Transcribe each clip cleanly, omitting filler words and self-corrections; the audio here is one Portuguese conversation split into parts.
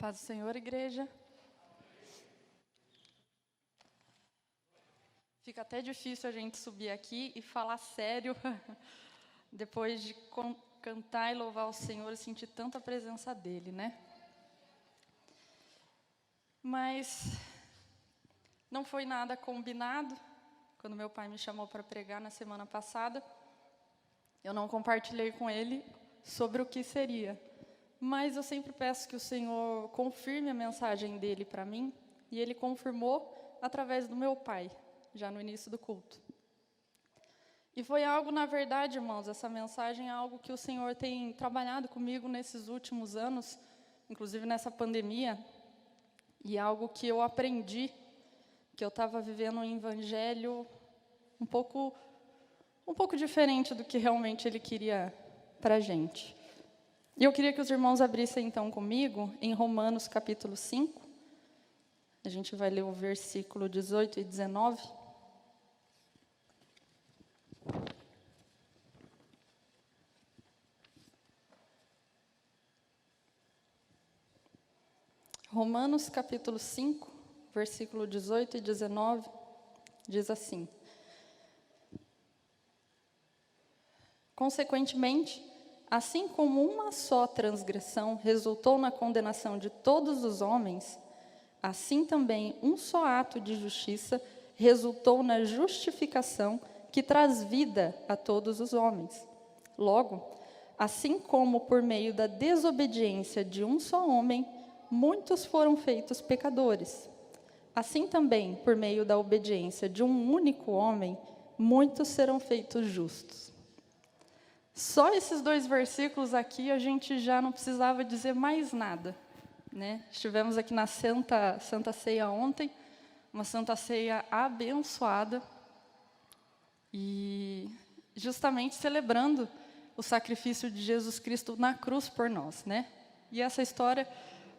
Paz do Senhor, igreja. Fica até difícil a gente subir aqui e falar sério, depois de cantar e louvar o Senhor e sentir tanta presença dEle, né? Mas não foi nada combinado. Quando meu pai me chamou para pregar na semana passada, eu não compartilhei com ele sobre o que seria. Mas eu sempre peço que o Senhor confirme a mensagem dEle para mim, e Ele confirmou através do meu pai, já no início do culto. E foi algo, na verdade, irmãos, essa mensagem é algo que o Senhor tem trabalhado comigo nesses últimos anos, inclusive nessa pandemia, e algo que eu aprendi, que eu estava vivendo um evangelho um pouco diferente do que realmente Ele queria para a gente. E eu queria que os irmãos abrissem então comigo em Romanos capítulo 5. A gente vai ler o versículo 18 e 19. Romanos capítulo 5, versículo 18 e 19, diz assim: Consequentemente, assim como uma só transgressão resultou na condenação de todos os homens, assim também um só ato de justiça resultou na justificação que traz vida a todos os homens. Logo, assim como por meio da desobediência de um só homem, muitos foram feitos pecadores, assim também, por meio da obediência de um único homem, muitos serão feitos justos. Só esses dois versículos aqui, a gente já não precisava dizer mais nada, né? Estivemos aqui na Santa Ceia ontem, uma Santa Ceia abençoada, e justamente celebrando o sacrifício de Jesus Cristo na cruz por nós, né? E essa história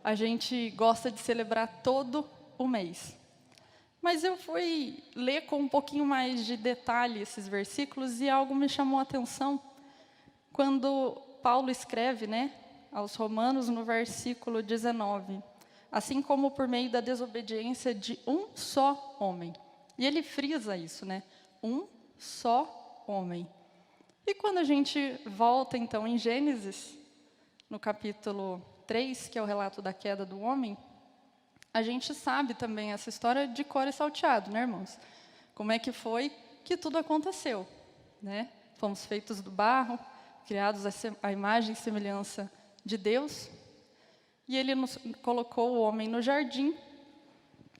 a gente gosta de celebrar todo o mês. Mas eu fui ler com um pouquinho mais de detalhe esses versículos e algo me chamou a atenção quando Paulo escreve, né, aos Romanos, no versículo 19, assim como por meio da desobediência de um só homem. E ele frisa isso, né? Um só homem. E quando a gente volta, então, em Gênesis, no capítulo 3, que é o relato da queda do homem, a gente sabe também essa história de cor e salteado, né, irmãos? Como é que foi que tudo aconteceu, né? Fomos feitos do barro, criados à imagem e semelhança de Deus, e Ele nos colocou o homem no jardim,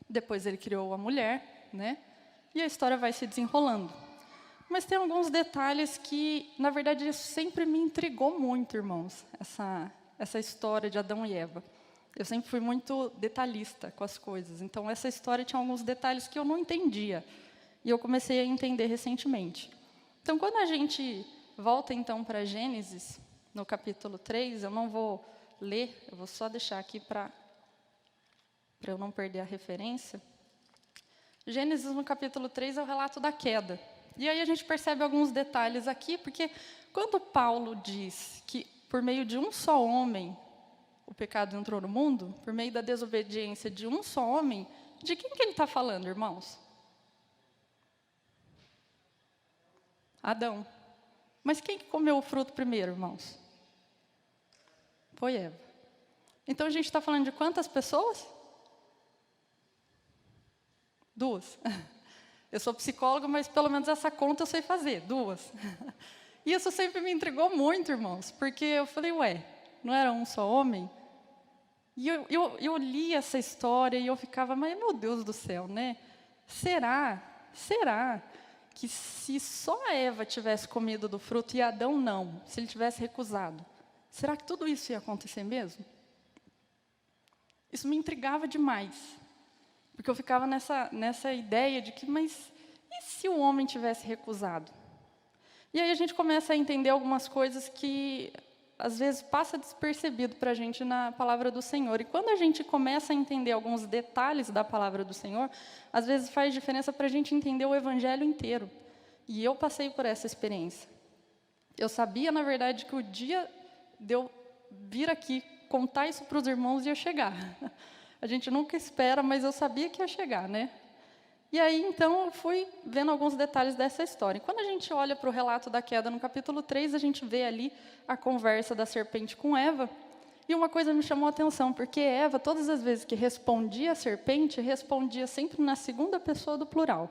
depois Ele criou a mulher, né? E a história vai se desenrolando. Mas tem alguns detalhes que, na verdade, isso sempre me intrigou muito, irmãos, essa história de Adão e Eva. Eu sempre fui muito detalhista com as coisas, então essa história tinha alguns detalhes que eu não entendia, e eu comecei a entender recentemente. Então, quando a gente volta, então, para Gênesis, no capítulo 3, eu não vou ler, eu vou só deixar aqui para eu não perder a referência. Gênesis, no capítulo 3, é o relato da queda. E aí a gente percebe alguns detalhes aqui, porque quando Paulo diz que por meio de um só homem o pecado entrou no mundo, por meio da desobediência de um só homem, de quem que ele está falando, irmãos? Adão. Mas quem que comeu o fruto primeiro, irmãos? Foi Eva. Então a gente está falando de quantas pessoas? 2. Eu sou psicóloga, mas pelo menos essa conta eu sei fazer, 2. E isso sempre me intrigou muito, irmãos, porque eu falei, não era um só homem? E eu li essa história e eu ficava, mas meu Deus do céu, né? Será que se só a Eva tivesse comido do fruto e Adão não, se ele tivesse recusado, será que tudo isso ia acontecer mesmo? Isso me intrigava demais, porque eu ficava nessa ideia de que, mas e se o homem tivesse recusado? E aí a gente começa a entender algumas coisas que, às vezes, passa despercebido para a gente na palavra do Senhor. E quando a gente começa a entender alguns detalhes da palavra do Senhor, às vezes faz diferença para a gente entender o Evangelho inteiro. E eu passei por essa experiência. Eu sabia, na verdade, que o dia de eu vir aqui contar isso para os irmãos ia chegar. A gente nunca espera, mas eu sabia que ia chegar, né? E aí, então, eu fui vendo alguns detalhes dessa história. E quando a gente olha para o relato da queda no capítulo 3, a gente vê ali a conversa da serpente com Eva. E uma coisa me chamou a atenção, porque Eva, todas as vezes que respondia à serpente, respondia sempre na segunda pessoa do plural,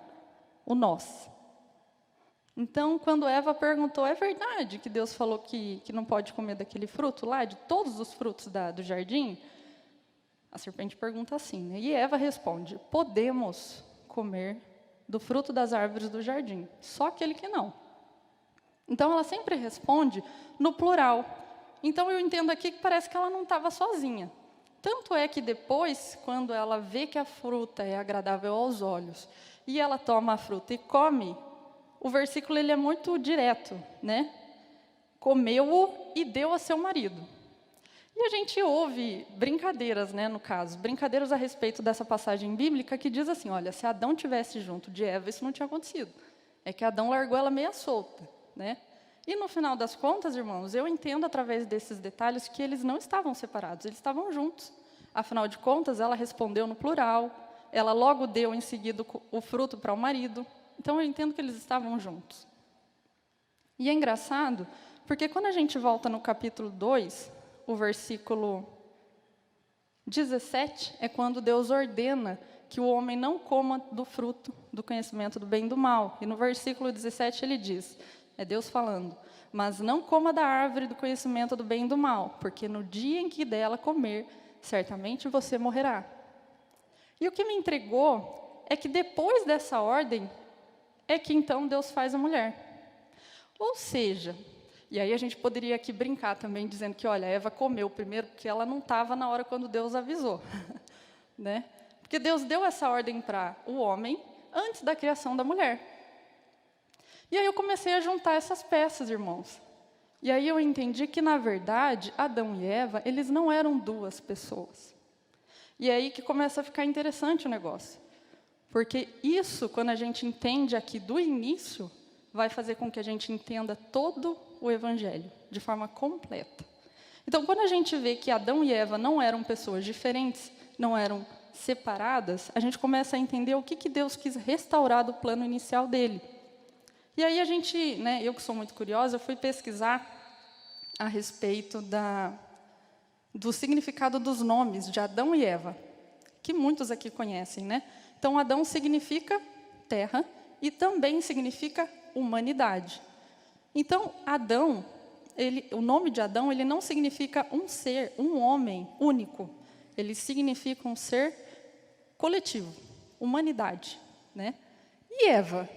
o nós. Então, quando Eva perguntou, é verdade que Deus falou que não pode comer daquele fruto lá, de todos os frutos do jardim? A serpente pergunta assim, né? E Eva responde, podemos comer do fruto das árvores do jardim, só aquele que não. Então, ela sempre responde no plural. Então, eu entendo aqui que parece que ela não estava sozinha. Tanto é que depois, quando ela vê que a fruta é agradável aos olhos, e ela toma a fruta e come, o versículo ele é muito direto, né? Comeu-o e deu a seu marido. E a gente ouve brincadeiras, né, no caso, brincadeiras a respeito dessa passagem bíblica que diz assim, olha, se Adão tivesse junto de Eva, isso não tinha acontecido. É que Adão largou ela meia solta, né? E no final das contas, irmãos, eu entendo através desses detalhes que eles não estavam separados, eles estavam juntos. Afinal de contas, ela respondeu no plural, ela logo deu em seguida o fruto para o marido. Então, eu entendo que eles estavam juntos. E é engraçado, porque quando a gente volta no capítulo 2, o versículo 17, é quando Deus ordena que o homem não coma do fruto do conhecimento do bem e do mal. E no versículo 17 ele diz, é Deus falando, mas não coma da árvore do conhecimento do bem e do mal, porque no dia em que dela comer, certamente você morrerá. E o que me intrigou é que depois dessa ordem, é que então Deus faz a mulher. Ou seja, e aí a gente poderia aqui brincar também, dizendo que, olha, Eva comeu primeiro, porque ela não estava na hora quando Deus avisou. Né? Porque Deus deu essa ordem para o homem antes da criação da mulher. E aí eu comecei a juntar essas peças, irmãos. E aí eu entendi que, na verdade, Adão e Eva, eles não eram duas pessoas. E é aí que começa a ficar interessante o negócio. Porque isso, quando a gente entende aqui do início, vai fazer com que a gente entenda todo o Evangelho, de forma completa. Então, quando a gente vê que Adão e Eva não eram pessoas diferentes, não eram separadas, a gente começa a entender o que Deus quis restaurar do plano inicial dele. E aí a gente, né, eu que sou muito curiosa, eu fui pesquisar a respeito do significado dos nomes de Adão e Eva, que muitos aqui conhecem, né? Então, Adão significa terra e também significa humanidade. Então, Adão, o nome de Adão, ele não significa um ser, um homem único. Ele significa um ser coletivo, humanidade, né? E Eva?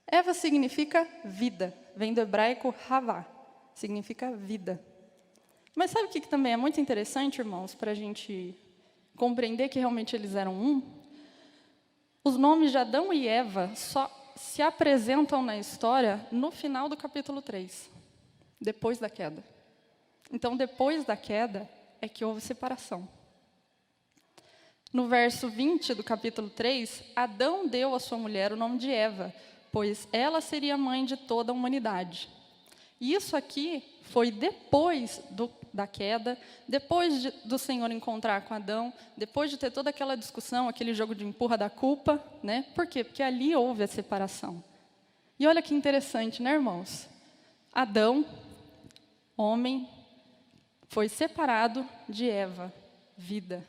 Eva significa vida, vem do hebraico havá, significa vida. Mas sabe o que também é muito interessante, irmãos, para a gente compreender que realmente eles eram um? Os nomes de Adão e Eva só se apresentam na história no final do capítulo 3, depois da queda. Então, depois da queda, é que houve separação. No verso 20 do capítulo 3, Adão deu à sua mulher o nome de Eva, pois ela seria mãe de toda a humanidade. E isso aqui foi depois da queda, depois do Senhor encontrar com Adão, depois de ter toda aquela discussão, aquele jogo de empurra da culpa, né? Por quê? Porque ali houve a separação. E olha que interessante, né, irmãos? Adão, homem, foi separado de Eva, vida.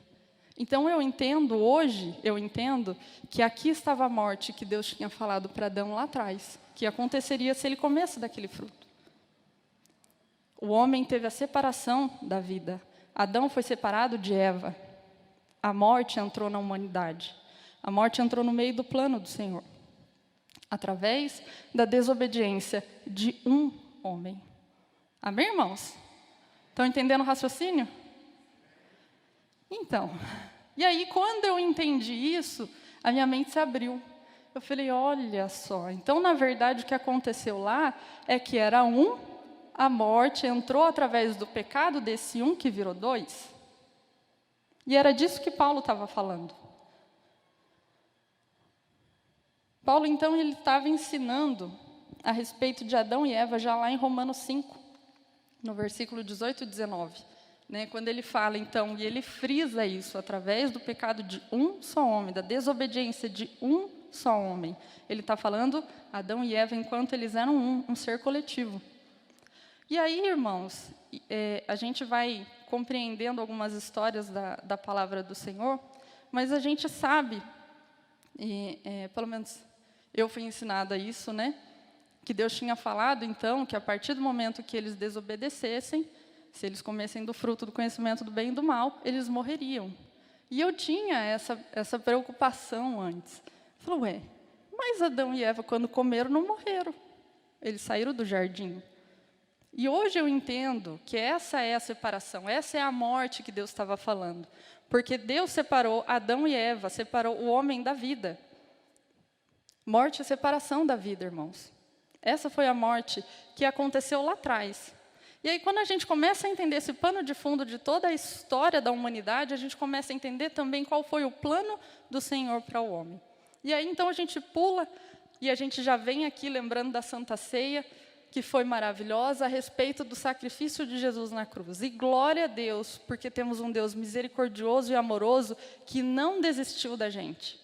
Então eu entendo que aqui estava a morte que Deus tinha falado para Adão lá atrás, que aconteceria se ele comesse daquele fruto. O homem teve a separação da vida. Adão foi separado de Eva. A morte entrou na humanidade. A morte entrou no meio do plano do Senhor, através da desobediência de um homem. Amém, irmãos? Estão entendendo o raciocínio? Então, e aí quando eu entendi isso, a minha mente se abriu. Eu falei, olha só, então na verdade o que aconteceu lá é que era a morte entrou através do pecado desse um que virou dois. E era disso que Paulo estava falando. Paulo, então, ele estava ensinando a respeito de Adão e Eva já lá em Romanos 5, no versículo 18 e 19. né, quando ele fala, então, e ele frisa isso, através do pecado de um só homem, da desobediência de um só homem. Ele está falando Adão e Eva enquanto eles eram um ser coletivo. E aí, irmãos, a gente vai compreendendo algumas histórias da palavra do Senhor, mas a gente sabe, pelo menos eu fui ensinada isso, né? Que Deus tinha falado, então, que a partir do momento que eles desobedecessem, se eles comessem do fruto do conhecimento do bem e do mal, eles morreriam. E eu tinha essa preocupação antes. Falei, ué, mas Adão e Eva, quando comeram, não morreram. Eles saíram do jardim. E hoje eu entendo que essa é a separação, essa é a morte que Deus estava falando. Porque Deus separou Adão e Eva, separou o homem da vida. Morte é separação da vida, irmãos. Essa foi a morte que aconteceu lá atrás. E aí, quando a gente começa a entender esse pano de fundo de toda a história da humanidade, a gente começa a entender também qual foi o plano do Senhor para o homem. E aí, então, a gente pula e a gente já vem aqui lembrando da Santa Ceia, que foi maravilhosa, a respeito do sacrifício de Jesus na cruz. E glória a Deus, porque temos um Deus misericordioso e amoroso que não desistiu da gente.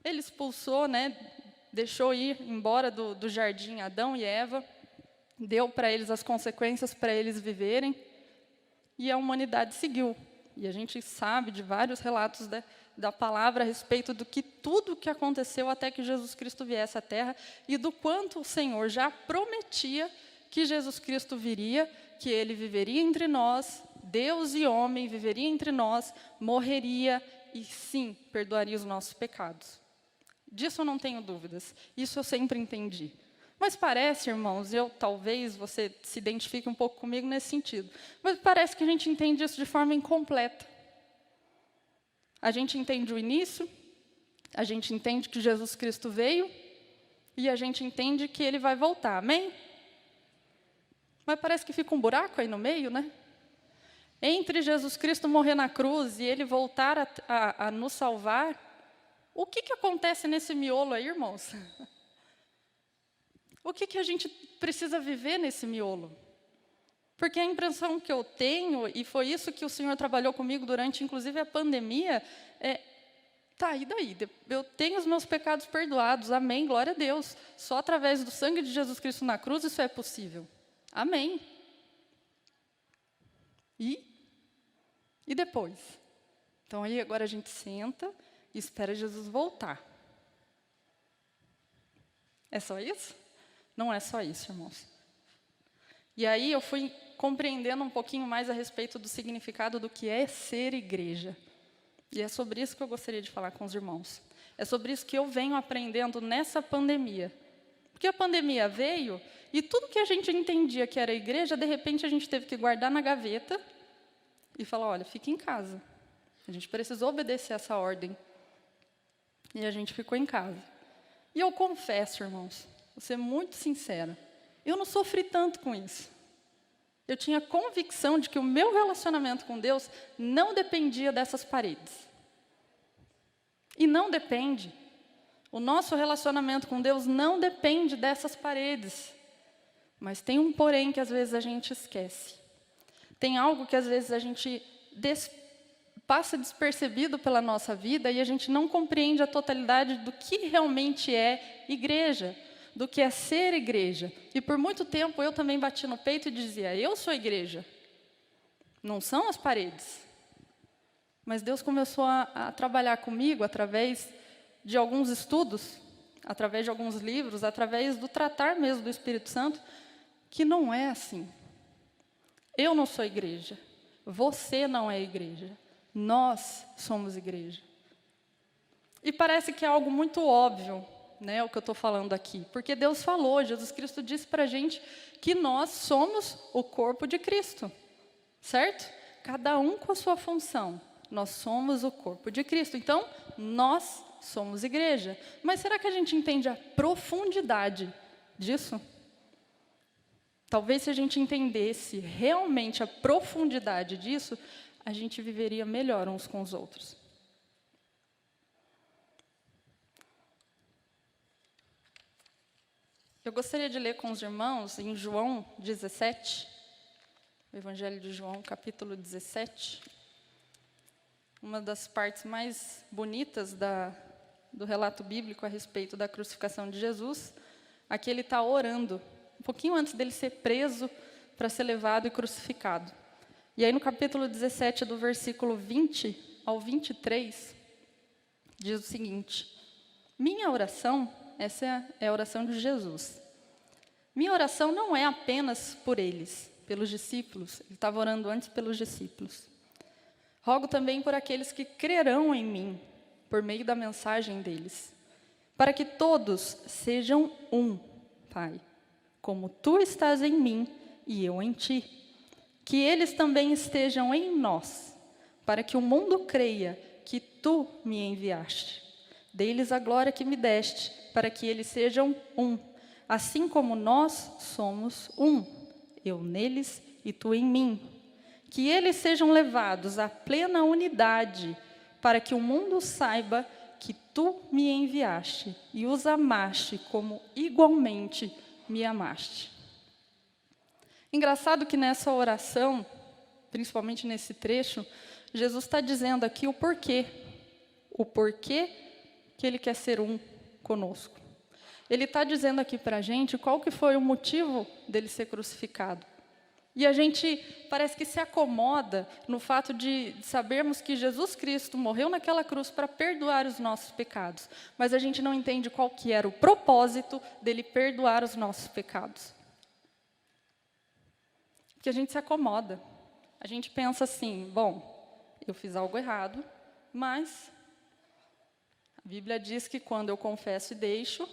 Ele expulsou, né, deixou ir embora do jardim Adão e Eva, deu para eles as consequências para eles viverem, e a humanidade seguiu. E a gente sabe de vários relatos da palavra a respeito do que tudo que aconteceu até que Jesus Cristo viesse à Terra, e do quanto o Senhor já prometia que Jesus Cristo viria, que Ele viveria entre nós, Deus e homem, viveria entre nós, morreria e, sim, perdoaria os nossos pecados. Disso eu não tenho dúvidas, isso eu sempre entendi. Mas parece, irmãos, talvez você se identifique um pouco comigo nesse sentido, mas parece que a gente entende isso de forma incompleta. A gente entende o início, a gente entende que Jesus Cristo veio, e a gente entende que Ele vai voltar, amém? Mas parece que fica um buraco aí no meio, né? Entre Jesus Cristo morrer na cruz e Ele voltar a nos salvar, o que acontece nesse miolo aí, irmãos? O que a gente precisa viver nesse miolo? Porque a impressão que eu tenho, e foi isso que o Senhor trabalhou comigo durante, inclusive, a pandemia, tá, e daí? Eu tenho os meus pecados perdoados, amém, glória a Deus. Só através do sangue de Jesus Cristo na cruz isso é possível. Amém. E depois? Então, aí agora a gente senta e espera Jesus voltar. É só isso? Não é só isso, irmãos. E aí eu fui compreendendo um pouquinho mais a respeito do significado do que é ser igreja. E é sobre isso que eu gostaria de falar com os irmãos. É sobre isso que eu venho aprendendo nessa pandemia. Porque a pandemia veio e tudo que a gente entendia que era igreja, de repente a gente teve que guardar na gaveta e falar, olha, fique em casa. A gente precisou obedecer essa ordem. E a gente ficou em casa. E eu confesso, irmãos, vou ser muito sincera, eu não sofri tanto com isso. Eu tinha convicção de que o meu relacionamento com Deus não dependia dessas paredes. E não depende. O nosso relacionamento com Deus não depende dessas paredes. Mas tem um porém que às vezes a gente esquece. Tem algo que às vezes a gente passa despercebido pela nossa vida e a gente não compreende a totalidade do que realmente é igreja, do que é ser igreja. E por muito tempo eu também bati no peito e dizia, eu sou igreja, não são as paredes. Mas Deus começou a trabalhar comigo através de alguns estudos, através de alguns livros, através do tratar mesmo do Espírito Santo, que não é assim. Eu não sou igreja, você não é igreja, nós somos igreja. E parece que é algo muito óbvio, né, o que eu estou falando aqui, porque Deus falou, Jesus Cristo disse para a gente que nós somos o corpo de Cristo, certo? Cada um com a sua função, nós somos o corpo de Cristo, então nós somos igreja. Mas será que a gente entende a profundidade disso? Talvez se a gente entendesse realmente a profundidade disso, a gente viveria melhor uns com os outros. Eu gostaria de ler com os irmãos em João 17, o Evangelho de João, capítulo 17. Uma das partes mais bonitas do relato bíblico a respeito da crucificação de Jesus. Aqui ele está orando, um pouquinho antes dele ser preso para ser levado e crucificado. E aí no capítulo 17, do versículo 20 ao 23, diz o seguinte: minha oração, essa é a oração de Jesus. Minha oração não é apenas por eles, pelos discípulos. Ele estava orando antes pelos discípulos. Rogo também por aqueles que crerão em mim, por meio da mensagem deles, para que todos sejam um, Pai, como tu estás em mim e eu em ti. Que eles também estejam em nós, para que o mundo creia que tu me enviaste. Dê-lhes a glória que me deste, para que eles sejam um, assim como nós somos um, eu neles e tu em mim. Que eles sejam levados à plena unidade, para que o mundo saiba que tu me enviaste e os amaste como igualmente me amaste. Engraçado que nessa oração, principalmente nesse trecho, Jesus está dizendo aqui o porquê que ele quer ser um conosco. Ele está dizendo aqui para a gente qual que foi o motivo dele ser crucificado. E a gente parece que se acomoda no fato de sabermos que Jesus Cristo morreu naquela cruz para perdoar os nossos pecados. Mas a gente não entende qual que era o propósito dele perdoar os nossos pecados. Porque a gente se acomoda. A gente pensa assim, bom, eu fiz algo errado, mas a Bíblia diz que quando eu confesso e deixo,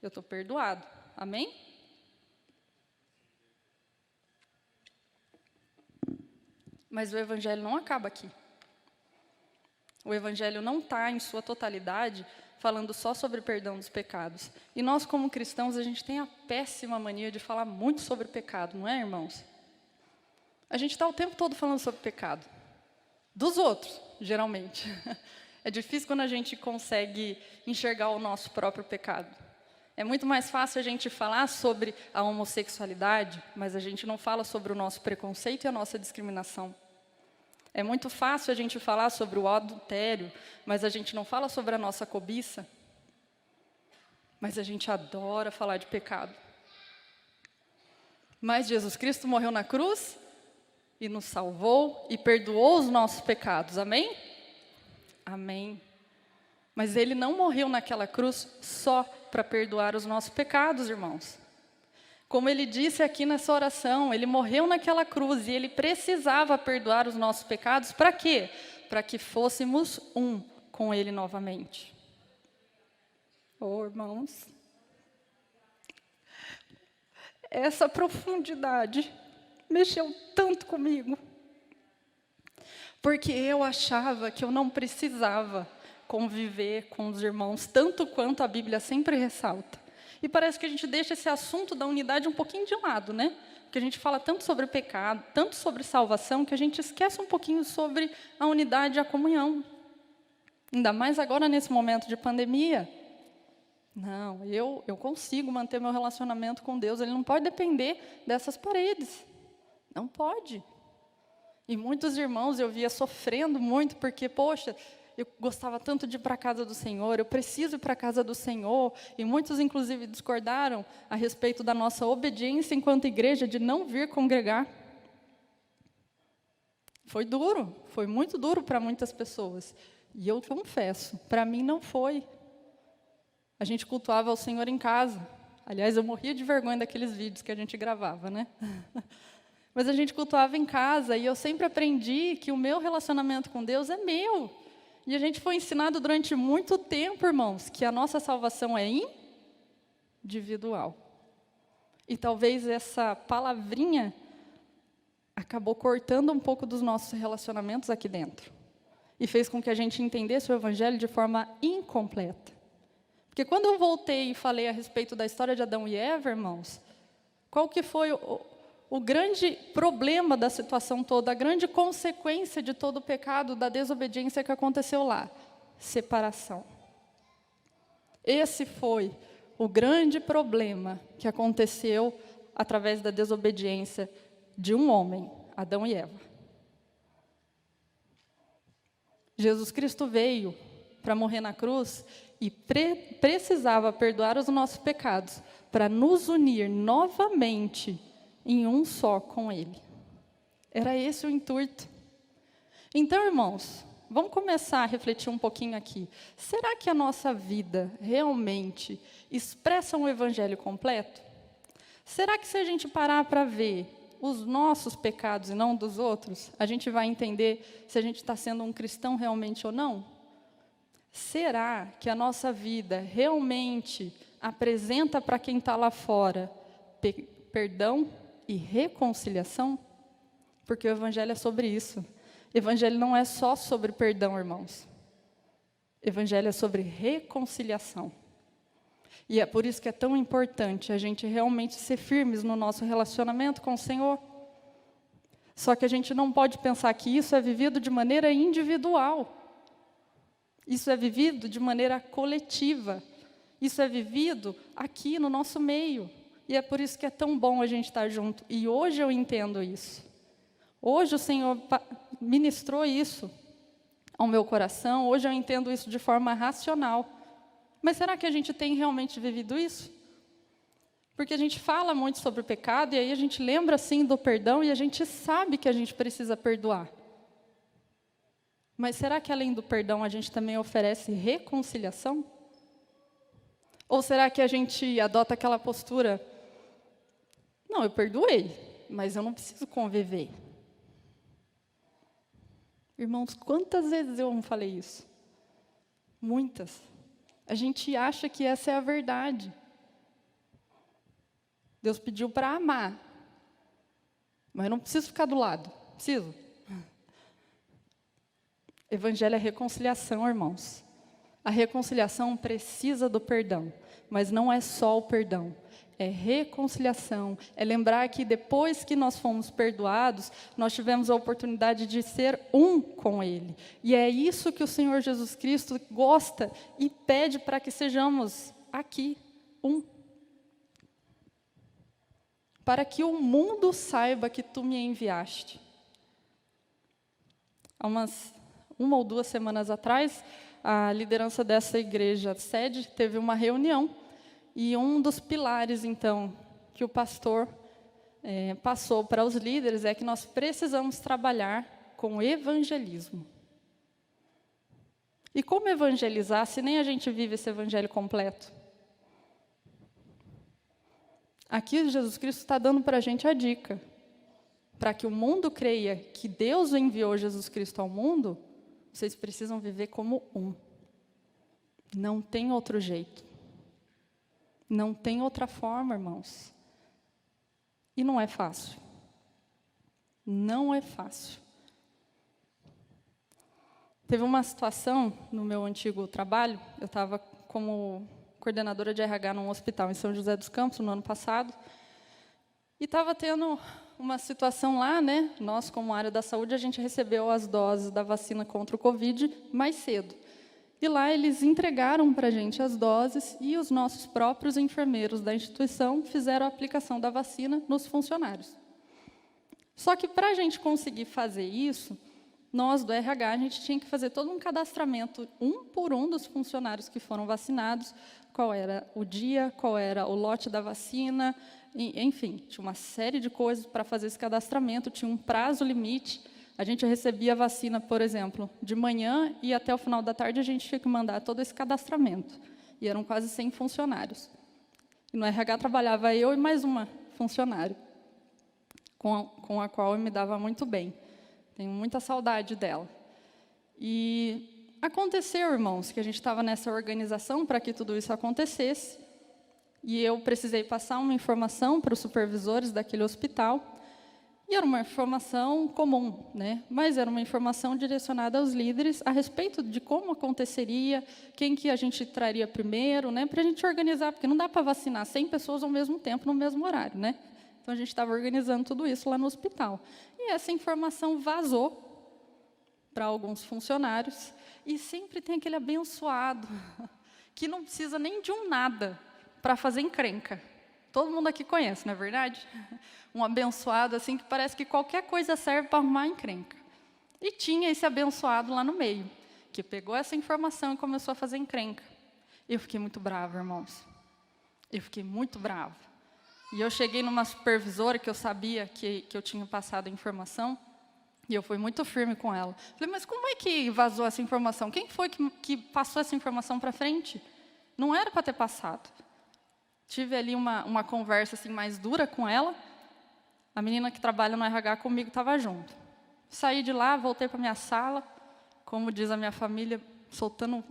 eu estou perdoado. Amém? Mas o Evangelho não acaba aqui. O Evangelho não está, em sua totalidade, falando só sobre perdão dos pecados. E nós, como cristãos, a gente tem a péssima mania de falar muito sobre pecado, não é, irmãos? A gente está o tempo todo falando sobre pecado. Dos outros, geralmente. É difícil quando a gente consegue enxergar o nosso próprio pecado. É muito mais fácil a gente falar sobre a homossexualidade, mas a gente não fala sobre o nosso preconceito e a nossa discriminação. É muito fácil a gente falar sobre o adultério, mas a gente não fala sobre a nossa cobiça. Mas a gente adora falar de pecado. Mas Jesus Cristo morreu na cruz e nos salvou e perdoou os nossos pecados. Amém? Amém. Mas ele não morreu naquela cruz só para perdoar os nossos pecados, irmãos. Como ele disse aqui nessa oração, ele morreu naquela cruz e ele precisava perdoar os nossos pecados. Para quê? Para que fôssemos um com ele novamente. Oh, irmãos, essa profundidade mexeu tanto comigo. Porque eu achava que eu não precisava conviver com os irmãos, tanto quanto a Bíblia sempre ressalta. E parece que a gente deixa esse assunto da unidade um pouquinho de lado, né? Porque a gente fala tanto sobre pecado, tanto sobre salvação, que a gente esquece um pouquinho sobre a unidade e a comunhão. Ainda mais agora nesse momento de pandemia. Não, eu consigo manter meu relacionamento com Deus, ele não pode depender dessas paredes. Não pode. E muitos irmãos eu via sofrendo muito, porque, poxa, eu gostava tanto de ir para a casa do Senhor, eu preciso ir para a casa do Senhor. E muitos, inclusive, discordaram a respeito da nossa obediência enquanto igreja, de não vir congregar. Foi duro, foi muito duro para muitas pessoas. E eu confesso, para mim não foi. A gente cultuava o Senhor em casa. Aliás, eu morria de vergonha daqueles vídeos que a gente gravava, né? Mas a gente cultuava em casa, e eu sempre aprendi que o meu relacionamento com Deus é meu. E a gente foi ensinado durante muito tempo, irmãos, que a nossa salvação é individual. E talvez essa palavrinha acabou cortando um pouco dos nossos relacionamentos aqui dentro. E fez com que a gente entendesse o Evangelho de forma incompleta. Porque quando eu voltei e falei a respeito da história de Adão e Eva, irmãos, qual que foi o grande problema da situação toda, a grande consequência de todo o pecado, da desobediência que aconteceu lá? Separação. Esse foi o grande problema que aconteceu através da desobediência de um homem Adão e Eva. Jesus Cristo veio para morrer na cruz e precisava perdoar os nossos pecados para nos unir novamente em um só com Ele. Era esse o intuito. Então, irmãos, vamos começar a refletir um pouquinho aqui. Será que a nossa vida realmente expressa um evangelho completo? Será que se a gente parar para ver os nossos pecados e não dos outros, a gente vai entender se a gente está sendo um cristão realmente ou não? Será que a nossa vida realmente apresenta para quem está lá fora perdão e reconciliação? Porque o evangelho é sobre isso. Evangelho não é só sobre perdão, irmãos. Evangelho é sobre reconciliação. E é por isso que é tão importante a gente realmente ser firmes no nosso relacionamento com o Senhor. Só que a gente não pode pensar que isso é vivido de maneira individual. Isso é vivido de maneira coletiva. Isso é vivido aqui no nosso meio. E é por isso que é tão bom a gente estar junto. E hoje eu entendo isso. Hoje o Senhor ministrou isso ao meu coração. Hoje eu entendo isso de forma racional. Mas será que a gente tem realmente vivido isso? Porque a gente fala muito sobre o pecado e aí a gente lembra sim do perdão e a gente sabe que a gente precisa perdoar. Mas será que além do perdão a gente também oferece reconciliação? Ou será que a gente adota aquela postura, não, eu perdoei, mas eu não preciso conviver? Irmãos, quantas vezes eu não falei isso? Muitas. A gente acha que essa é a verdade. Deus pediu para amar, mas eu não preciso ficar do lado, preciso. Evangelho é reconciliação, irmãos. A reconciliação precisa do perdão, mas não é só o perdão. É reconciliação, é lembrar que depois que nós fomos perdoados, nós tivemos a oportunidade de ser um com Ele. E é isso que o Senhor Jesus Cristo gosta e pede para que sejamos aqui, um. Para que o mundo saiba que Tu me enviaste. Há uma ou 2 semanas atrás, a liderança dessa igreja sede teve uma reunião. E um dos pilares, então, que o pastor passou para os líderes é que nós precisamos trabalhar com evangelismo. E como evangelizar se nem a gente vive esse evangelho completo? Aqui Jesus Cristo está dando para a gente a dica. Para que o mundo creia que Deus enviou Jesus Cristo ao mundo, vocês precisam viver como um. Não tem outro jeito. Não tem outra forma, irmãos. E não é fácil. Não é fácil. Teve uma situação no meu antigo trabalho, eu estava como coordenadora de RH num hospital em São José dos Campos, no ano passado, e estava tendo uma situação lá, né? Nós, como área da saúde, a gente recebeu as doses da vacina contra o Covid mais cedo. E lá eles entregaram para a gente as doses e os nossos próprios enfermeiros da instituição fizeram a aplicação da vacina nos funcionários. Só que para a gente conseguir fazer isso, nós do RH, a gente tinha que fazer todo um cadastramento, um por um dos funcionários que foram vacinados, qual era o dia, qual era o lote da vacina, enfim, tinha uma série de coisas para fazer esse cadastramento, tinha um prazo limite. A gente recebia a vacina, por exemplo, de manhã e até o final da tarde a gente tinha que mandar todo esse cadastramento. E eram quase 100 funcionários. E no RH trabalhava eu e mais uma funcionária, com a qual eu me dava muito bem. Tenho muita saudade dela. E aconteceu, irmãos, que a gente estava nessa organização para que tudo isso acontecesse. E eu precisei passar uma informação para os supervisores daquele hospital. E era uma informação comum, né? Mas era uma informação direcionada aos líderes a respeito de como aconteceria, quem que a gente traria primeiro, né? Para a gente organizar, porque não dá para vacinar 100 pessoas ao mesmo tempo, no mesmo horário, né? Então, a gente estava organizando tudo isso lá no hospital. E essa informação vazou para alguns funcionários, e sempre tem aquele abençoado, que não precisa nem de um nada para fazer encrenca. todo mundo aqui conhece, não é verdade? Um abençoado assim que parece que qualquer coisa serve para arrumar encrenca. E tinha esse abençoado lá no meio, que pegou essa informação e começou a fazer encrenca. Eu fiquei muito brava, irmãos. Eu fiquei muito brava. E eu cheguei numa supervisora que eu sabia que eu tinha passado a informação, e eu fui muito firme com ela. Falei, mas como é que vazou essa informação? Quem foi que passou essa informação para frente? Não era para ter passado. Tive ali uma conversa assim, mais dura com ela. A menina que trabalha no RH comigo estava junto. Saí de lá, voltei para minha sala, como diz a minha família, soltando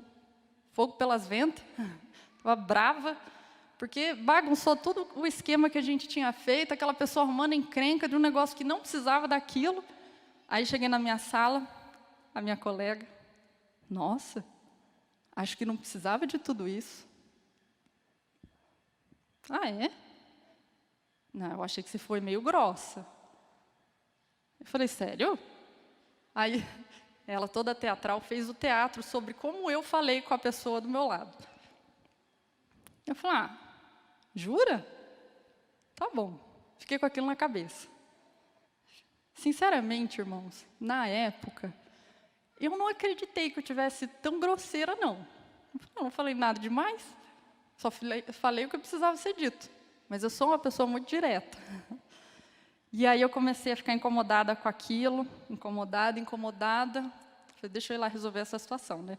fogo pelas ventas. Estava brava, porque bagunçou todo o esquema que a gente tinha feito, aquela pessoa arrumando encrenca de um negócio que não precisava daquilo. Aí cheguei na minha sala, a minha colega, nossa, acho que não precisava de tudo isso. Ah, é? Não, eu achei que você foi meio grossa. Eu falei, sério? Aí, ela toda teatral fez o teatro sobre como eu falei com a pessoa do meu lado. Eu falei, jura? Tá bom. Fiquei com aquilo na cabeça. Sinceramente, irmãos, na época, eu não acreditei que eu tivesse tão grosseira, não. Eu não falei nada demais, só falei o que precisava ser dito. Mas eu sou uma pessoa muito direta. E aí eu comecei a ficar incomodada com aquilo, incomodada. Falei, deixa eu ir lá resolver essa situação, né?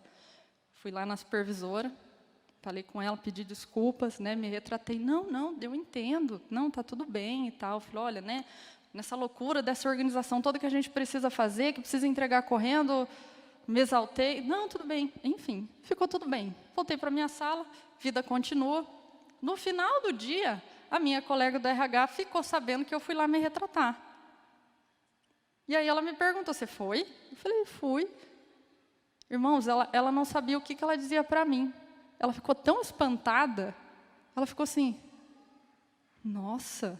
Fui lá na supervisora, falei com ela, pedi desculpas, né? Me retratei, não, eu entendo, não, tá tudo bem e tal. Falei, olha, né? Nessa loucura dessa organização toda que a gente precisa fazer, que precisa entregar correndo, me exaltei. Não, tudo bem. Enfim, ficou tudo bem. Voltei para a minha sala, vida continua. No final do dia, a minha colega do RH ficou sabendo que eu fui lá me retratar. E aí ela me perguntou, você foi? Eu falei, fui. Irmãos, ela não sabia o que ela dizia para mim. Ela ficou tão espantada, ela ficou assim, nossa,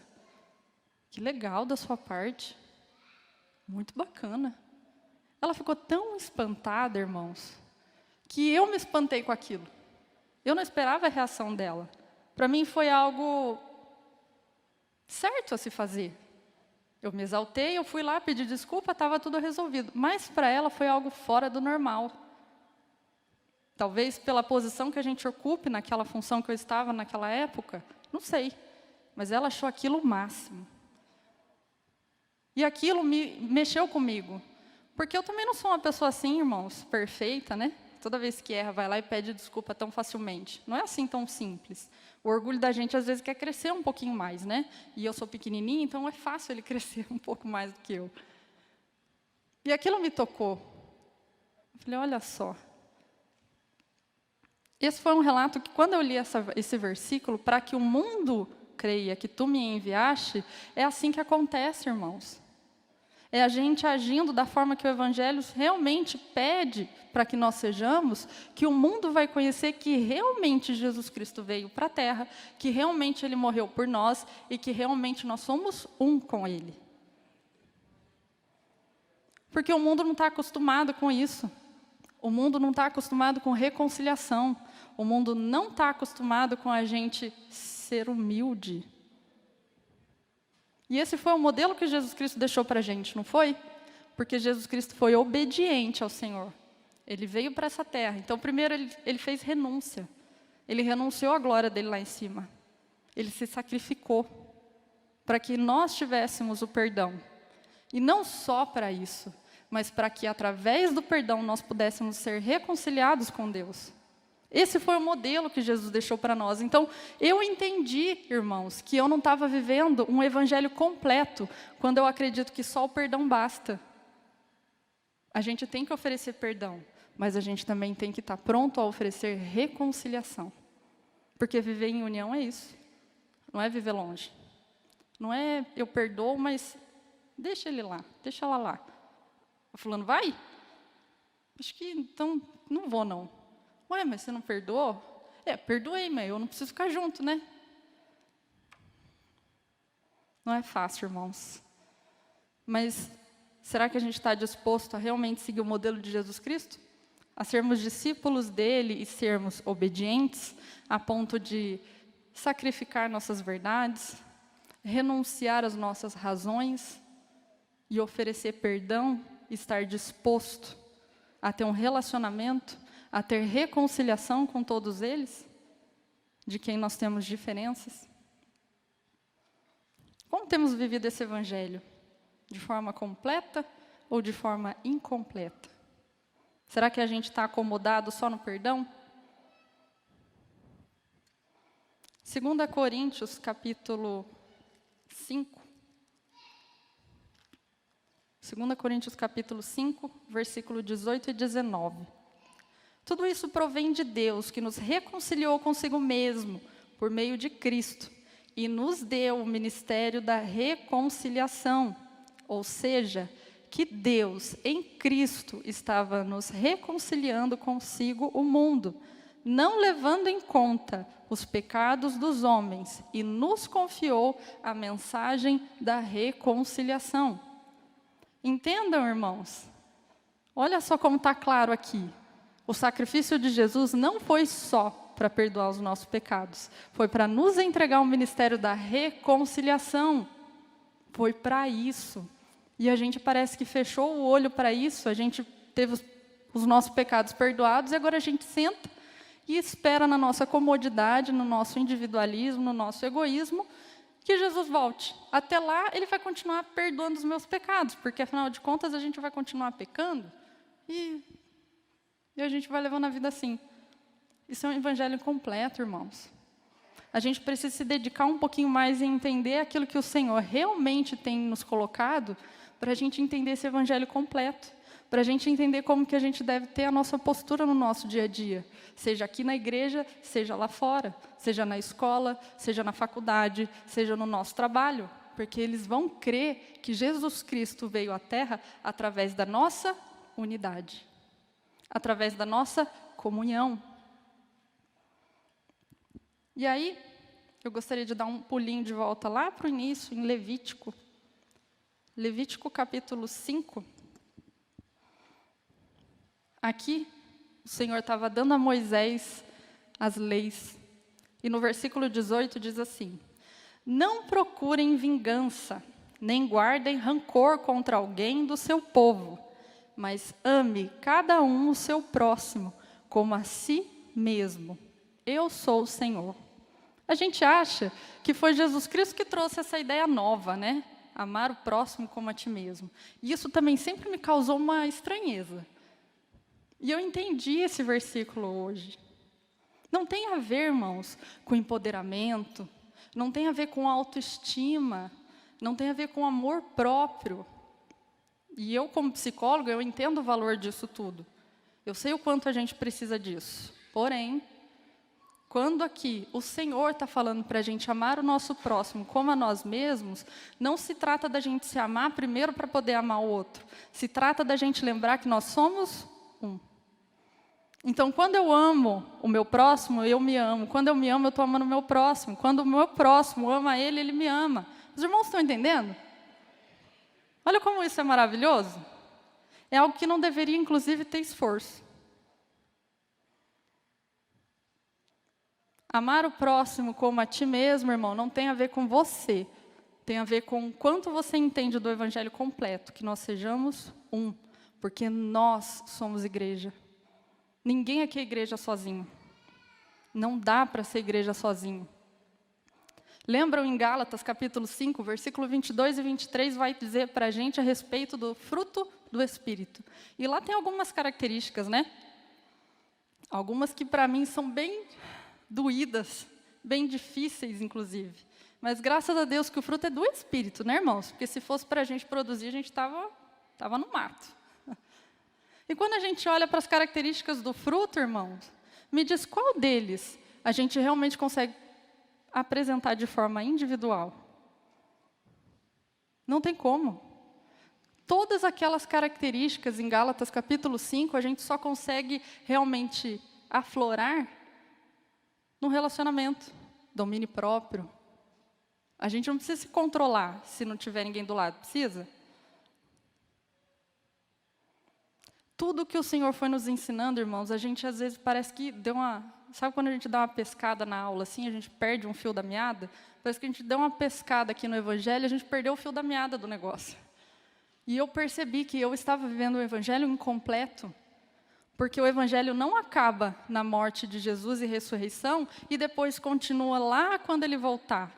que legal da sua parte. Muito bacana. Ela ficou tão espantada, irmãos, que eu me espantei com aquilo. Eu não esperava a reação dela. Para mim foi algo certo a se fazer. Eu me exaltei, eu fui lá, pedi desculpa, estava tudo resolvido. Mas para ela foi algo fora do normal. Talvez pela posição que a gente ocupe naquela função que eu estava naquela época, não sei. Mas ela achou aquilo o máximo. E aquilo mexeu comigo. Porque eu também não sou uma pessoa assim, irmãos, perfeita, né? Toda vez que erra, vai lá e pede desculpa tão facilmente. Não é assim tão simples. O orgulho da gente, às vezes, quer crescer um pouquinho mais, né? E eu sou pequenininha, então é fácil ele crescer um pouco mais do que eu. E aquilo me tocou. Eu falei, olha só. Esse foi um relato que, quando eu li esse versículo, para que o mundo creia que tu me enviaste, é assim que acontece, irmãos. É a gente agindo da forma que o Evangelho realmente pede para que nós sejamos, que o mundo vai conhecer que realmente Jesus Cristo veio para a Terra, que realmente Ele morreu por nós e que realmente nós somos um com Ele. Porque o mundo não está acostumado com isso. O mundo não está acostumado com reconciliação. O mundo não está acostumado com a gente ser humilde. E esse foi o modelo que Jesus Cristo deixou para a gente, não foi? Porque Jesus Cristo foi obediente ao Senhor. Ele veio para essa terra. Então, primeiro, ele fez renúncia. Ele renunciou à glória dele lá em cima. Ele se sacrificou para que nós tivéssemos o perdão. E não só para isso, mas para que, através do perdão, nós pudéssemos ser reconciliados com Deus. Esse foi o modelo que Jesus deixou para nós. Então, eu entendi, irmãos, que eu não estava vivendo um evangelho completo, quando eu acredito que só o perdão basta. A gente tem que oferecer perdão, mas a gente também tem que estar pronto a oferecer reconciliação. Porque viver em união é isso. Não é viver longe. Não é eu perdoo, mas deixa ele lá, deixa ela lá. O fulano vai? Acho que então não vou não. Ué, mas você não perdoou? Perdoei, mas eu não preciso ficar junto, né? Não é fácil, irmãos. Mas será que a gente está disposto a realmente seguir o modelo de Jesus Cristo? A sermos discípulos dele e sermos obedientes a ponto de sacrificar nossas verdades, renunciar às nossas razões e oferecer perdão, estar disposto a ter um relacionamento, a ter reconciliação com todos eles, de quem nós temos diferenças? Como temos vivido esse evangelho? De forma completa ou de forma incompleta? Será que a gente está acomodado só no perdão? 2 Coríntios, capítulo 5. 2 Coríntios, capítulo 5, versículo 18 e 19. Tudo isso provém de Deus, que nos reconciliou consigo mesmo, por meio de Cristo, e nos deu o ministério da reconciliação, ou seja, que Deus, em Cristo, estava nos reconciliando consigo o mundo, não levando em conta os pecados dos homens, e nos confiou a mensagem da reconciliação. Entendam, irmãos, olha só como está claro aqui. O sacrifício de Jesus não foi só para perdoar os nossos pecados, foi para nos entregar o ministério da reconciliação. Foi para isso. E a gente parece que fechou o olho para isso, a gente teve os nossos pecados perdoados, e agora a gente senta e espera na nossa comodidade, no nosso individualismo, no nosso egoísmo, que Jesus volte. Até lá, ele vai continuar perdoando os meus pecados, porque afinal de contas a gente vai continuar pecando e a gente vai levando a vida assim. Isso é um evangelho incompleto, irmãos. A gente precisa se dedicar um pouquinho mais em entender aquilo que o Senhor realmente tem nos colocado, para a gente entender esse evangelho completo, para a gente entender como que a gente deve ter a nossa postura no nosso dia a dia, seja aqui na igreja, seja lá fora, seja na escola, seja na faculdade, seja no nosso trabalho, porque eles vão crer que Jesus Cristo veio à Terra através da nossa unidade, através da nossa comunhão. E aí, eu gostaria de dar um pulinho de volta lá para o início, em Levítico. Levítico capítulo 5. Aqui, o Senhor estava dando a Moisés as leis. E no versículo 18 diz assim: não procurem vingança, nem guardem rancor contra alguém do seu povo, mas ame cada um o seu próximo, como a si mesmo. Eu sou o Senhor. A gente acha que foi Jesus Cristo que trouxe essa ideia nova, né? Amar o próximo como a ti mesmo. E isso também sempre me causou uma estranheza. E eu entendi esse versículo hoje. Não tem a ver, irmãos, com empoderamento, não tem a ver com autoestima, não tem a ver com amor próprio. E eu, como psicóloga, eu entendo o valor disso tudo. Eu sei o quanto a gente precisa disso. Porém, quando aqui o Senhor está falando para a gente amar o nosso próximo como a nós mesmos, não se trata da gente se amar primeiro para poder amar o outro. Se trata da gente lembrar que nós somos um. Então, quando eu amo o meu próximo, eu me amo. Quando eu me amo, eu estou amando o meu próximo. Quando o meu próximo ama ele, ele me ama. Os irmãos estão entendendo? Olha como isso é maravilhoso. É algo que não deveria, inclusive, ter esforço. Amar o próximo como a ti mesmo, irmão, não tem a ver com você. Tem a ver com o quanto você entende do evangelho completo, que nós sejamos um, porque nós somos igreja. Ninguém aqui é igreja sozinho. Não dá para ser igreja sozinho. Lembram em Gálatas, capítulo 5, versículo 22 e 23, vai dizer para a gente a respeito do fruto do Espírito. E lá tem algumas características, né? Algumas que para mim são bem doídas, bem difíceis, inclusive. Mas graças a Deus que o fruto é do Espírito, né, irmãos? Porque se fosse para a gente produzir, a gente estava no mato. E quando a gente olha para as características do fruto, irmãos, me diz qual deles a gente realmente consegue apresentar de forma individual? Não tem como. Todas aquelas características em Gálatas capítulo 5, a gente só consegue realmente aflorar no relacionamento, domínio próprio. A gente não precisa se controlar se não tiver ninguém do lado, precisa? Tudo que o Senhor foi nos ensinando, irmãos, a gente às vezes parece que deu uma Sabe quando a gente dá uma pescada na aula, assim, a gente perde um fio da meada? Parece que a gente deu uma pescada aqui no Evangelho, a gente perdeu o fio da meada do negócio. E eu percebi que eu estava vivendo o Evangelho incompleto, porque o Evangelho não acaba na morte de Jesus e ressurreição, e depois continua lá quando Ele voltar.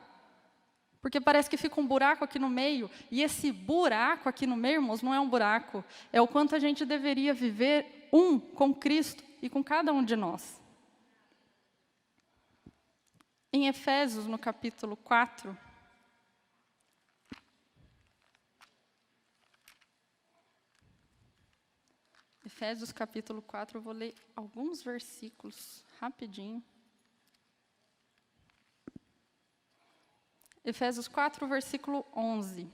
Porque parece que fica um buraco aqui no meio, e esse buraco aqui no meio, irmãos, não é um buraco, é o quanto a gente deveria viver com Cristo e com cada um de nós. Em Efésios, no capítulo 4, Efésios capítulo 4, eu vou ler alguns versículos, rapidinho. Efésios 4, versículo 11.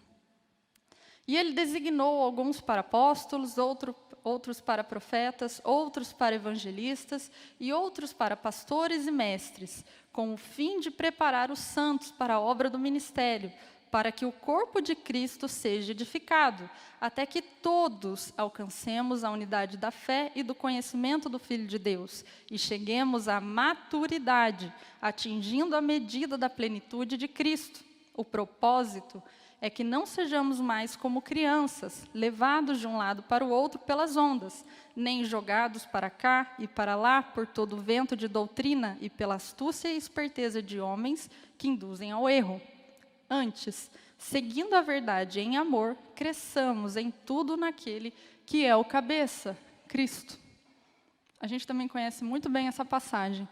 E ele designou alguns para apóstolos, outros para profetas, outros para evangelistas e outros para pastores e mestres, com o fim de preparar os santos para a obra do ministério, para que o corpo de Cristo seja edificado, até que todos alcancemos a unidade da fé e do conhecimento do Filho de Deus, e cheguemos à maturidade, atingindo a medida da plenitude de Cristo. O propósito é que não sejamos mais como crianças, levados de um lado para o outro pelas ondas, nem jogados para cá e para lá por todo o vento de doutrina e pela astúcia e esperteza de homens que induzem ao erro. Antes, seguindo a verdade em amor, cresçamos em tudo naquele que é o cabeça, Cristo. A gente também conhece muito bem essa passagem,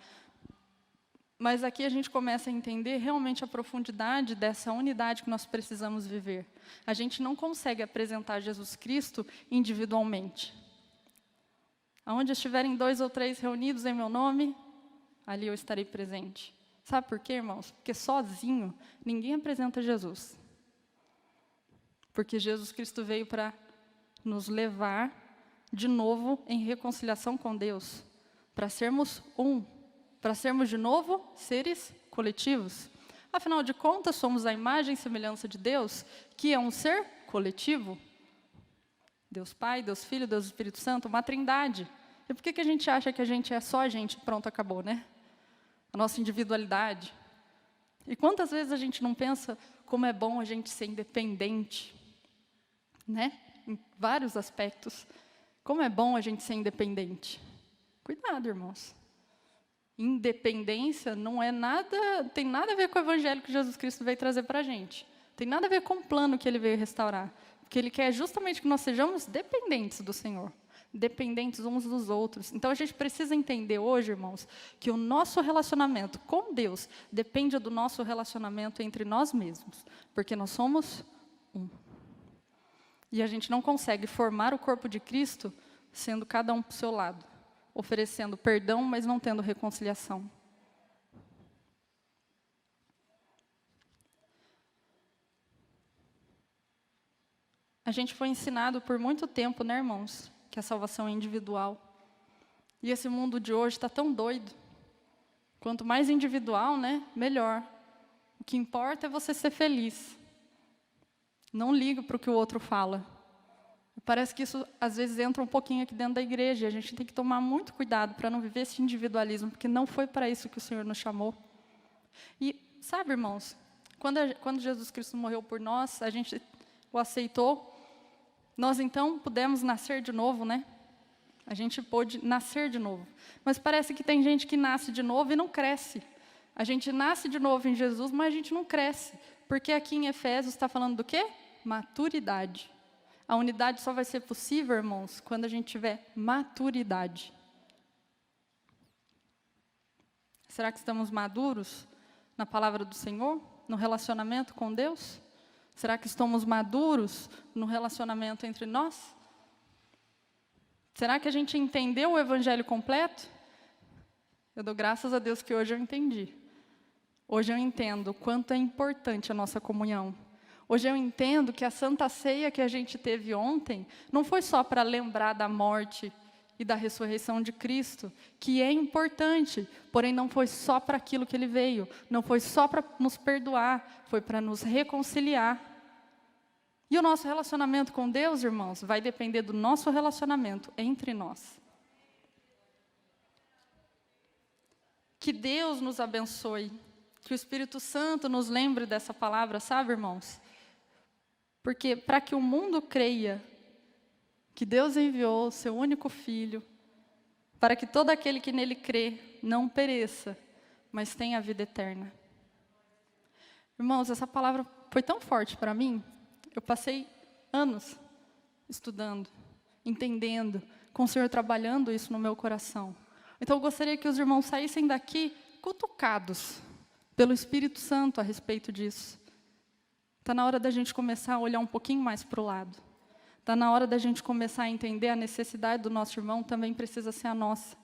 mas aqui a gente começa a entender realmente a profundidade dessa unidade que nós precisamos viver. A gente não consegue apresentar Jesus Cristo individualmente. Aonde estiverem 2 ou 3 reunidos em meu nome, ali eu estarei presente. Sabe por quê, irmãos? Porque sozinho ninguém apresenta Jesus. Porque Jesus Cristo veio para nos levar de novo em reconciliação com Deus, para sermos para sermos de novo seres coletivos. Afinal de contas, somos a imagem e semelhança de Deus, que é um ser coletivo. Deus Pai, Deus Filho, Deus Espírito Santo, uma trindade. E por que a gente acha que a gente é só a gente, pronto, acabou, né? A nossa individualidade. E quantas vezes a gente não pensa como é bom a gente ser independente, né? Em vários aspectos. Como é bom a gente ser independente. Cuidado, irmãos. Independência não é nada, tem nada a ver com o evangelho que Jesus Cristo veio trazer para a gente. Tem nada a ver com o plano que Ele veio restaurar. Porque Ele quer justamente que nós sejamos dependentes do Senhor. Dependentes uns dos outros. Então, a gente precisa entender hoje, irmãos, que o nosso relacionamento com Deus depende do nosso relacionamento entre nós mesmos, porque nós somos um. E a gente não consegue formar o corpo de Cristo sendo cada um para o seu lado, oferecendo perdão, mas não tendo reconciliação. A gente foi ensinado por muito tempo, né, irmãos, que a salvação é individual. E esse mundo de hoje está tão doido. Quanto mais individual, né, melhor. O que importa é você ser feliz. Não liga para o que o outro fala. Parece que isso, às vezes, entra um pouquinho aqui dentro da igreja. A gente tem que tomar muito cuidado para não viver esse individualismo, porque não foi para isso que o Senhor nos chamou. E, sabe, irmãos, quando Jesus Cristo morreu por nós, a gente o aceitou. Nós, então, pudemos nascer de novo, né? A gente pôde nascer de novo. Mas parece que tem gente que nasce de novo e não cresce. A gente nasce de novo em Jesus, mas a gente não cresce. Porque aqui em Efésios está falando do quê? Maturidade. A unidade só vai ser possível, irmãos, quando a gente tiver maturidade. Será que estamos maduros na palavra do Senhor? No relacionamento com Deus? Será que estamos maduros no relacionamento entre nós? Será que a gente entendeu o evangelho completo? Eu dou graças a Deus que hoje eu entendi. Hoje eu entendo o quanto é importante a nossa comunhão. Hoje eu entendo que a Santa Ceia que a gente teve ontem não foi só para lembrar da morte e da ressurreição de Cristo, que é importante, porém não foi só para aquilo que Ele veio, não foi só para nos perdoar, foi para nos reconciliar. E o nosso relacionamento com Deus, irmãos, vai depender do nosso relacionamento entre nós. Que Deus nos abençoe. Que o Espírito Santo nos lembre dessa palavra, sabe, irmãos? Porque para que o mundo creia que Deus enviou o seu único Filho, para que todo aquele que nele crê não pereça, mas tenha a vida eterna. Irmãos, essa palavra foi tão forte para mim, eu passei anos estudando, entendendo, com o Senhor trabalhando isso no meu coração. Então eu gostaria que os irmãos saíssem daqui cutucados pelo Espírito Santo a respeito disso. Está na hora da gente começar a olhar um pouquinho mais para o lado. Está na hora da gente começar a entender a necessidade do nosso irmão também precisa ser a nossa.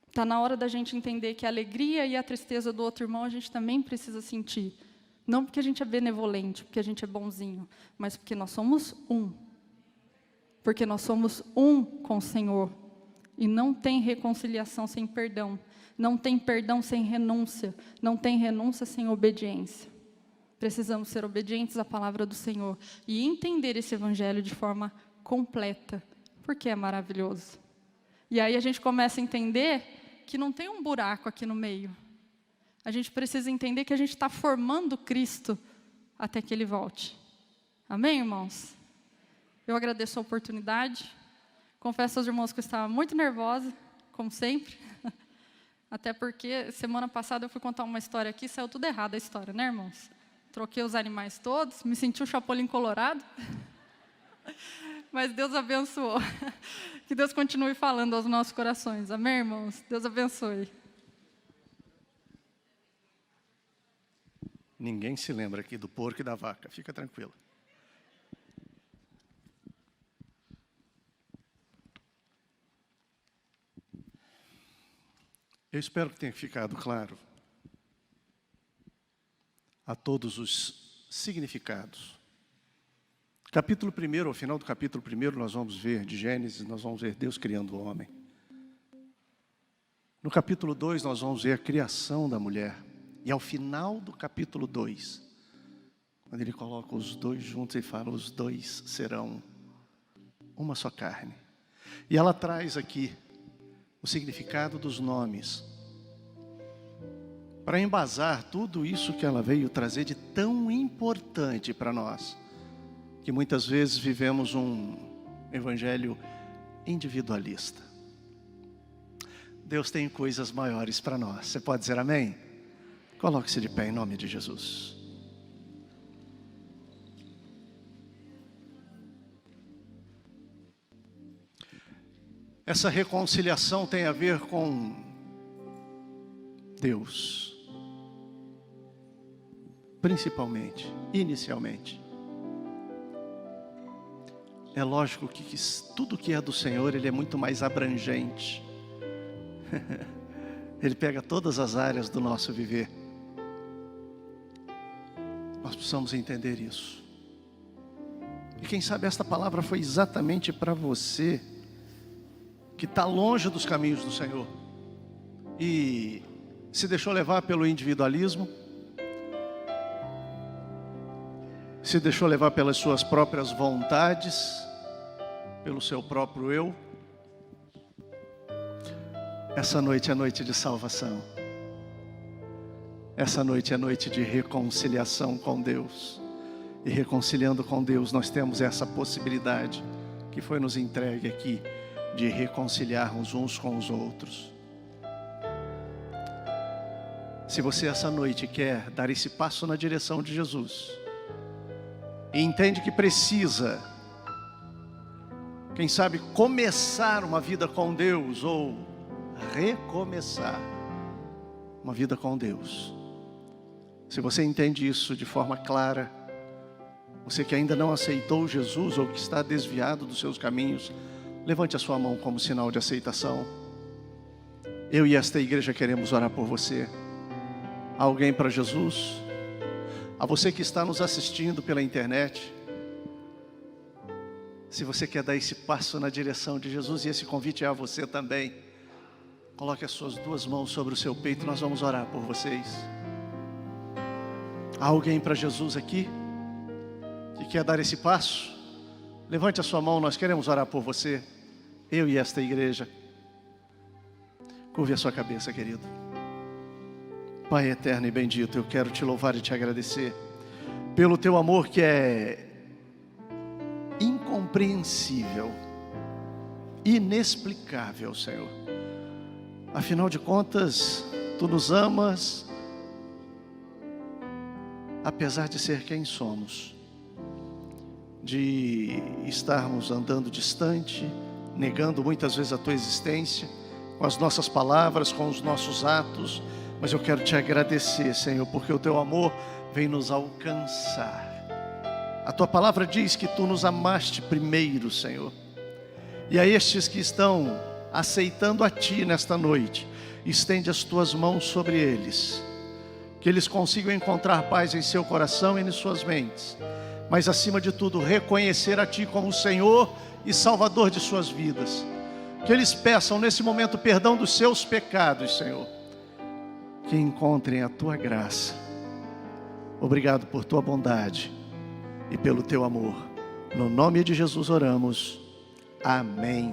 Está na hora da gente entender que a alegria e a tristeza do outro irmão a gente também precisa sentir. Não porque a gente é benevolente, porque a gente é bonzinho, mas porque nós somos um. Porque nós somos um com o Senhor. E não tem reconciliação sem perdão. Não tem perdão sem renúncia. Não tem renúncia sem obediência. Precisamos ser obedientes à palavra do Senhor. E entender esse evangelho de forma completa. Porque é maravilhoso. E aí a gente começa a entender que não tem um buraco aqui no meio. A gente precisa entender que a gente está formando Cristo até que Ele volte. Amém, irmãos? Eu agradeço a oportunidade. Confesso aos irmãos que eu estava muito nervosa, como sempre. Até porque semana passada eu fui contar uma história aqui, saiu tudo errado a história, né, irmãos? Troquei os animais todos, me senti um chapolim colorado. Mas Deus abençoou. Que Deus continue falando aos nossos corações. Amém, irmãos? Deus abençoe. Ninguém se lembra aqui do porco e da vaca, fica tranquilo. Eu espero que tenha ficado claro a todos os significados. Capítulo 1, ao final do capítulo 1, nós vamos ver, de Gênesis, nós vamos ver Deus criando o homem. No capítulo 2, nós vamos ver a criação da mulher. E ao final do capítulo 2, quando ele coloca os dois juntos, ele fala, os dois serão uma só carne. E ela traz aqui o significado dos nomes, para embasar tudo isso que ela veio trazer de tão importante para nós, que muitas vezes vivemos um evangelho individualista. Deus tem coisas maiores para nós. Você pode dizer amém? Coloque-se de pé em nome de Jesus. Essa reconciliação tem a ver com Deus. Principalmente, inicialmente. É lógico que tudo que é do Senhor, Ele é muito mais abrangente. Ele pega todas as áreas do nosso viver. Nós precisamos entender isso. E quem sabe esta palavra foi exatamente para você, que está longe dos caminhos do Senhor, e se deixou levar pelo individualismo, se deixou levar pelas suas próprias vontades, pelo seu próprio eu. Essa noite é noite de salvação. Essa noite é noite de reconciliação com Deus. E reconciliando com Deus, nós temos essa possibilidade que foi nos entregue aqui, de reconciliarmos uns com os outros. Se você essa noite quer dar esse passo na direção de Jesus, e entende que precisa, quem sabe, começar uma vida com Deus, ou recomeçar uma vida com Deus. Se você entende isso de forma clara, você que ainda não aceitou Jesus, ou que está desviado dos seus caminhos, levante a sua mão como sinal de aceitação. Eu e esta igreja queremos orar por você. Alguém para Jesus? A você que está nos assistindo pela internet, se você quer dar esse passo na direção de Jesus, e esse convite é a você também, coloque as suas duas mãos sobre o seu peito, nós vamos orar por vocês. Há alguém para Jesus aqui, que quer dar esse passo? Levante a sua mão, nós queremos orar por você, eu e esta igreja. Curve a sua cabeça, querido. Pai eterno e bendito, eu quero te louvar e te agradecer pelo teu amor que é incompreensível, inexplicável, Senhor. Afinal de contas, tu nos amas, apesar de ser quem somos, de estarmos andando distante, negando muitas vezes a tua existência, com as nossas palavras, com os nossos atos. Mas eu quero te agradecer, Senhor, porque o teu amor vem nos alcançar. A tua palavra diz que tu nos amaste primeiro, Senhor. E a estes que estão aceitando a ti nesta noite, estende as tuas mãos sobre eles, que eles consigam encontrar paz em seu coração e em suas mentes, mas acima de tudo reconhecer a ti como o Senhor e Salvador de suas vidas. Que eles peçam nesse momento perdão dos seus pecados, Senhor, que encontrem a tua graça. Obrigado por tua bondade e pelo teu amor. No nome de Jesus oramos. Amém.